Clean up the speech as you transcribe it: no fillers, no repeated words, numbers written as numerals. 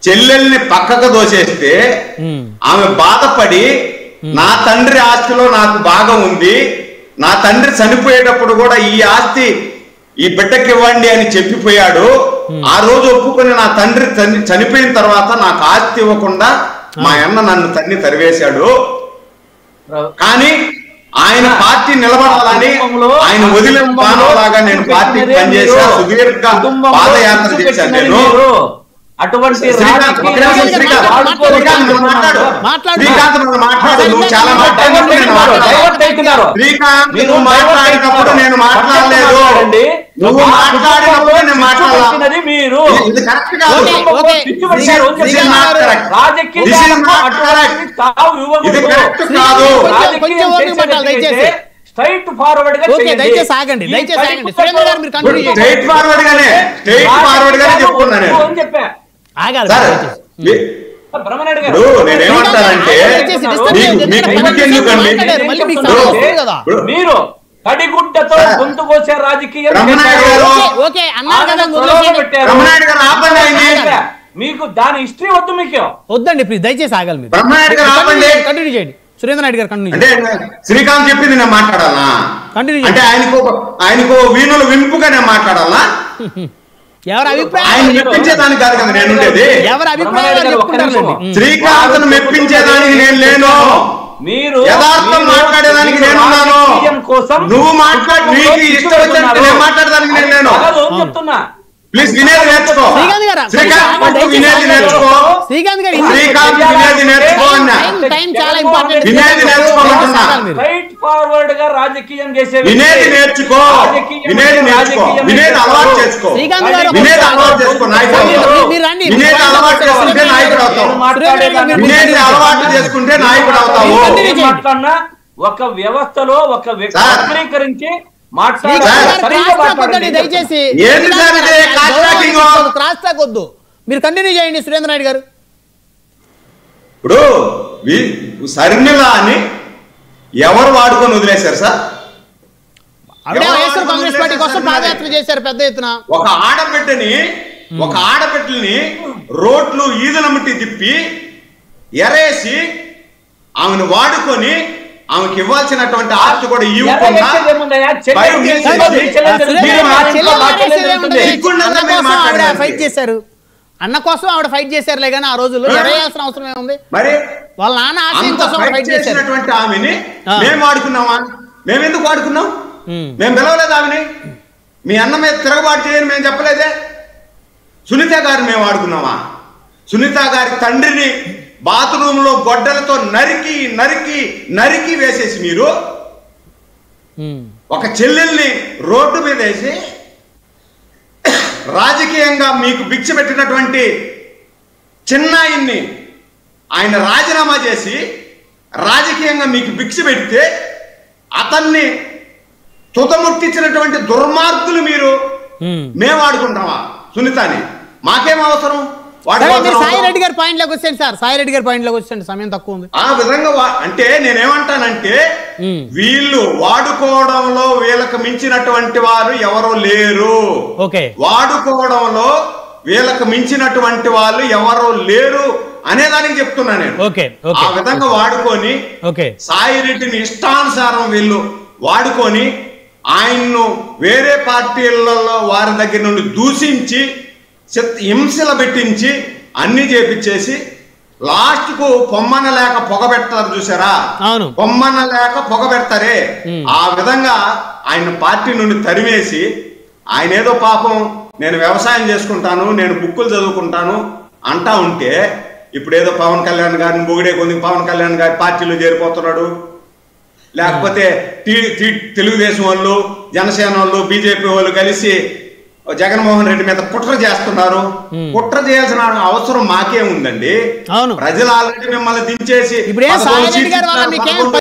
చెల్లెల్ని పక్కకు దోసేస్తే ఆమె బాధపడి నా తండ్రి ఆస్తిలో నాకు భాగం ఉంది, నా తండ్రి చనిపోయేటప్పుడు కూడా ఈ ఆస్తి ఈ బిడ్డకి ఇవ్వండి అని చెప్పిపోయాడు. ఆ రోజు ఒప్పుకొని నా తండ్రి చనిపోయిన తర్వాత నాకు ఆస్తి ఇవ్వకుండా మా అన్న నన్ను తన్ని తరివేశాడు. కానీ ఆయన పార్టీ నిలబడాలని ఆయన వదిలిన బాణంలాగా నేను పార్టీకి పనిచేసా, సుదీర్ఘ పాదయాత్ర చేశాను నేను. అటువంటి శ్రీకాంత్ నువ్వు చాలా నువ్వు మాట్లాడినప్పుడు నేను మాట్లాడలేదు, నువ్వు మాట్లాడినప్పుడు నేను మాట్లాడాలి. మీరు ఇది కరెక్ట్ కాదు, ఇది కరెక్ట్ కాదు. స్ట్రైట్ ఫార్వర్డ్ గా దయచేసి ఆగండి, దయచేసి ఆగండి. సురేంద్ర గారు మీరు కంటిన్యూ చేయండి. స్ట్రైట్ ఫార్వర్డ్ గానే చెప్తున్నా నేను. ఆగాలి. బ్రహ్మనాయుడు గారు నేనేమంటానంటే మీరు కడిగుడ్డతో గొంతు కోసే రాజకీయం మీకు దాని హిస్టరీ వద్దు, మీకు వద్దండి ప్లీజ్, దయచేసి ఆగాలి. మీరు కంటిన్యూ చేయండి. సురేంద్ర నాయుడు గారు కంటిన్యూ అంటే శ్రీకాంత్ చెప్పింది నేను మాట్లాడాలా? అంటే ఆయనకు వీణులు వింపుగా నేను మాట్లాడాలా? ఎవరి అభిప్రాయం ఆయన మెప్పించేదానికి కాదు కదా నేను ఉండేది. ఎవరి అభిప్రాయం శ్రీకాంత్ను మెప్పించేదానికి నేను లేను, మీరు యథార్థం మాట్లాడేదానికి నేనున్నాను. నువ్వు నీకు ఇష్టం వచ్చినట్టు నేను మాట్లాడేదానికి నేను లేను. చెప్తున్నా ప్లీజ్ వినేది నేర్చుకో. శ్రీకాంత్ వినేది నేర్చుకో. శ్రీకాంత్ వినేది నేర్చుకో అన్నా. వినేది నేర్చుకోమంటున్నా. స్ట్రైట్ ఫార్వర్డ్ గా రాజకీయం చేసే వినేది నేర్చుకో. వినేది నేర్చుకో. వినేది అలవాటు చేసుకో. వినేది అలవాటు చేసుకో. నాయకుడు వినేది అలవాటు చేసుకుంటే నాయకుడు అవుతావు. వినేది అలవాటు చేసుకుంటే నాయకుడు అవుతావు. మాట్లాడినా ఒక వ్యవస్థలో ఒక వ్యక్తీకరించి దయచేసి వద్దు, మీరు కంటిన్యూ చేయండి సురేంద్ర నాయుడు గారు. ఇప్పుడు శర్మిల అని ఎవరు వాడుకొని వదిలేశారు సార్? కాంగ్రెస్ పార్టీ కోసం పాదయాత్ర చేశారు పెద్ద ఎత్తున. ఒక ఆడబిడ్డని రోడ్లు ఈదులమ్మటి తిప్పి ఎరేసి ఆమెను వాడుకొని ఆమెకి ఇవ్వాల్సినటువంటి ఆస్తి కూడా ఇవ్వకుండా ఫైట్ చేశారు. అన్న కోసం ఆవిడ ఫైట్ చేశారులే కానీ ఆ రోజుల్లో ఎరేయాల్సిన అవసరం ఏముంది? మరి వాళ్ళ నాన్న ఆశయం కోసం ఫైట్ చేసినటువంటి ఆమెని మేము వాడుకున్నామా? మేమెందుకు వాడుకున్నాం? మేము పిలవలేదు ఆమెని. మీ అన్న మీద తిరగబాటు చేయని మేము చెప్పలేదే. సునీత గారిని మేము వాడుకున్నామా? సునీత గారి తండ్రిని బాత్రూమ్ లో గొడ్డలతో నరికి నరికి నరికి వేసేసి మీరు ఒక చెల్లెల్ని రోడ్డు మీద వేసి రాజకీయంగా మీకు భిక్ష పెట్టినటువంటి చిన్నాయిని ఆయన రాజీనామా చేసి రాజకీయంగా మీకు భిక్ష పెడితే అతన్ని తుదముట్టించినటువంటి దుర్మార్గులు మీరు మేము ఆడుకుంటామా సునీతని? మాకేం అవసరం? సాయి రెడ్డి గారి పాయింట్ లోకి వచ్చేయండి సార్. సాయి రెడ్డి గారి పాయింట్ లోకి వచ్చేయండి, సమయం తక్కువ ఉంది. ఆ విధంగా అంటే నేనేమంటానంటే వీళ్ళు వాడుకోవడంలో వీళ్ళకి మించినటువంటి వారు ఎవరు లేరు. వాడుకోవడంలో వీళ్ళకి మించినటువంటి వాళ్ళు ఎవరు లేరు అనేదానికి చెప్తున్నా నేను. ఆ విధంగా వాడుకొని సాయి రెడ్డిని ఇష్టానుసారం వీళ్ళు వాడుకొని ఆయన్ను వేరే పార్టీలలో వారి దగ్గర నుండి దూషించి హింసలు పెట్టించి అన్ని చేపించేసి లాస్ట్ కు పొమ్మన లేక పొగ పెడతారు చూసారా? పొమ్మన లేక పొగ పెడతారే, ఆ విధంగా ఆయన పార్టీ నుండి తరిమేసి ఆయన ఏదో పాపం నేను వ్యవసాయం చేసుకుంటాను, నేను బుక్కులు చదువుకుంటాను అంటా ఉంటే ఇప్పుడు ఏదో పవన్ కళ్యాణ్ గారిని బొగిడే కొంది పవన్ కళ్యాణ్ గారి పార్టీలో చేరిపోతున్నాడు. లేకపోతే తెలుగుదేశం వాళ్ళు, జనసేన వాళ్ళు, బీజేపీ వాళ్ళు కలిసి జగన్మోహన్ రెడ్డి మీద కుట్ర చేస్తున్నారు. కుట్ర చేయాల్సిన అవసరం మాకే ఉందండి. ప్రజలు ఆల్రెడీ మిమ్మల్ని దించేసి